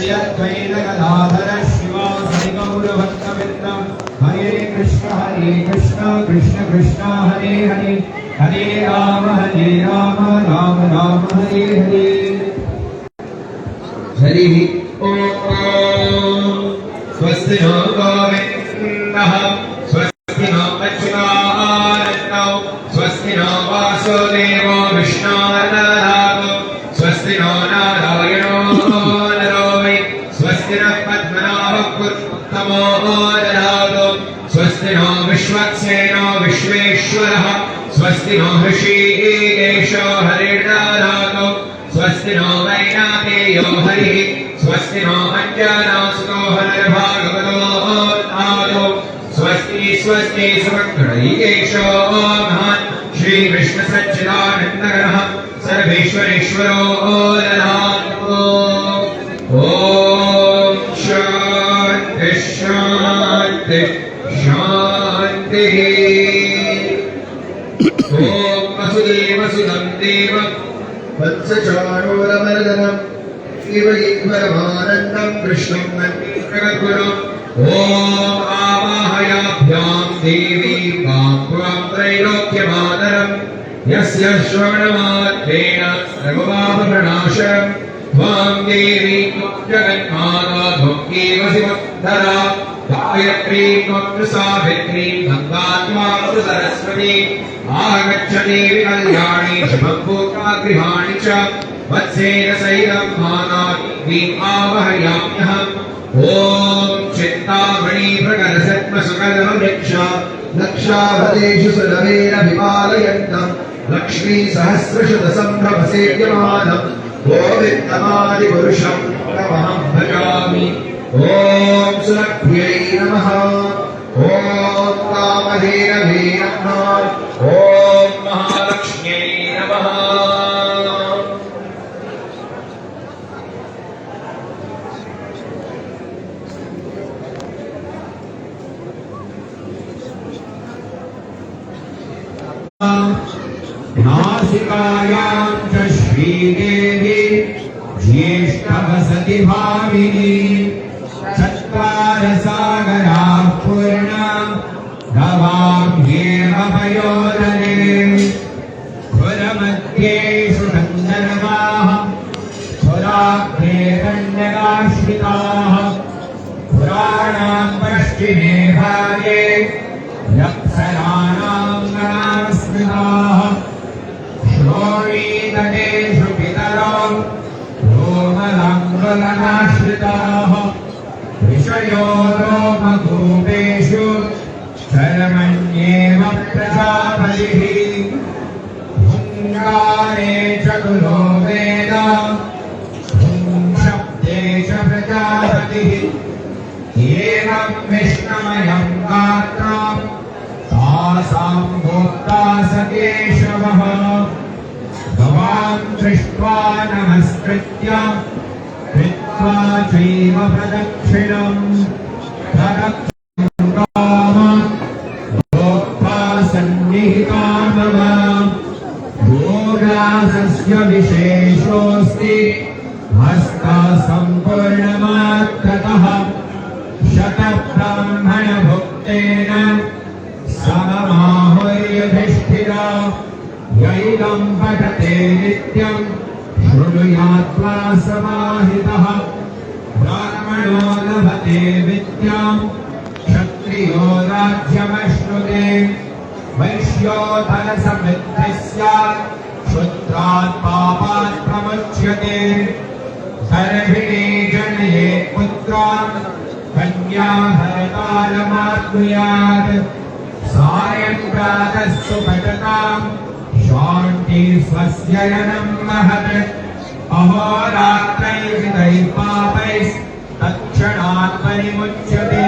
श्रीयद्वैतगदाधर शिवासि गौरभक्तवृन्दं हरे कृष्ण कृष्ण कृष्ण हरे हरे हरे राम राम राम हरे हरे हरि ओम स्वस्ति नो गोविन्दः स्वस्ति नो अच्युतानन्दौ स्वस्ति नो वासुदेवो विष्णुर्दधातु स्वस्ति नो नारायणो नरो वै स्वस्ति नः पद्मनाभः पुरुषोत्तमो दधातु स्वस्ति नो विश्वक्सेनो विश्वेश्वरः स्वस्ति नो ऋषिकेशो हरिर्दधातु स्वस्ति नो वैनातेयो हरिः स्वस्ति नो अञ्जनासुतो हरिर्भागवतो दधातु स्वस्ति स्वस्ति सुभक्तैकेशो महान् श्री विष्णु सच्चिदानन्दगणः सर्वेश्वरेश्वरो दधातु ओम शान्ति शान्ति शान्तिः ओम वसुदेवसुतं देवं वत्सचाणूरमर्दनं शिवैश्वरमानन्दं कृष्णं वन्दे जगद्गुरुम् ओम आवाहयाभ्यां देवी त्वां त्रैलोक्यमातरं यस्य श्रवणमात्रेण सर्वपापप्रणाशनं त्वां देवी जगन्माता त्वमेव शिवोद्धरा गायत्री त्वं सावित्री गङ्गा त्वां सरस्वती आगच्छ देवी कल्याणी शुभभूतागृहाणि च वत्सेन सहितं मातापीं आवाहयाम्यहम् ओम चिन्तामणि प्रकरसत्मसुकलवृक्ष लक्षाभदेषु सुलभेन विपालयन्तं लक्ष्मी सहस्रशतसम्भ्रमसेव्यमानं गोविन्दमादिपुरुषं तमहं भजामि ओम सुलभ्यै नमः ओम कामधेनवे नमः ओम महालक्ष्म्यै नमः नासिकायां च श्रीदेवी ज्येष्ठवसति भामिनी चत्वारसागराः पूर्णा गवाम्येव पयोदने खुरमध्येषु गन्धर्वाः खुराग्रे कन्यकाश्रिताः पुराणां पश्चिमे भागे यक्षराणां गणास्मृताः श्रोणीतटेषु पितरो रोमलाङ्गलनाश्रिताः ऋषयो रोमकूपेषु शर्मण्येव प्रजापतिः हुङ्गारे चतुरो वेद हुं शब्दे च प्रजापतिः एवं विष्णुमयं गात्रं तासां भोक्ता स केशवः गवां दृष्ट्वा नमस्कृत्य कृत्वा चैव प्रदक्षिणं भोक्ता सन्निहिता मम योगासस्य विशेषोऽस्ति हस्ता सम्पूर्णमात्रतः शतब्राह्मणभुक्तेन सममाहुर्युधिष्ठिरा यैदं पठते नित्यं शृणुयात्वा समाहितः ब्राह्मणो लभते विद्यां क्षत्रियो राज्यमश्नुते वैश्यो धनसमृद्धिः स्यात् क्षुद्रात् पापात् प्रमुच्यते गर्भिणी जनयेत् पुत्रान् कन्या भरतालमाप्नुयात् सायं प्रातः सुपठतां शान्ति स्वस्य यनं महत् अहोरात्रैर्विदैः पापैः तत्क्षणात् परिमुच्यते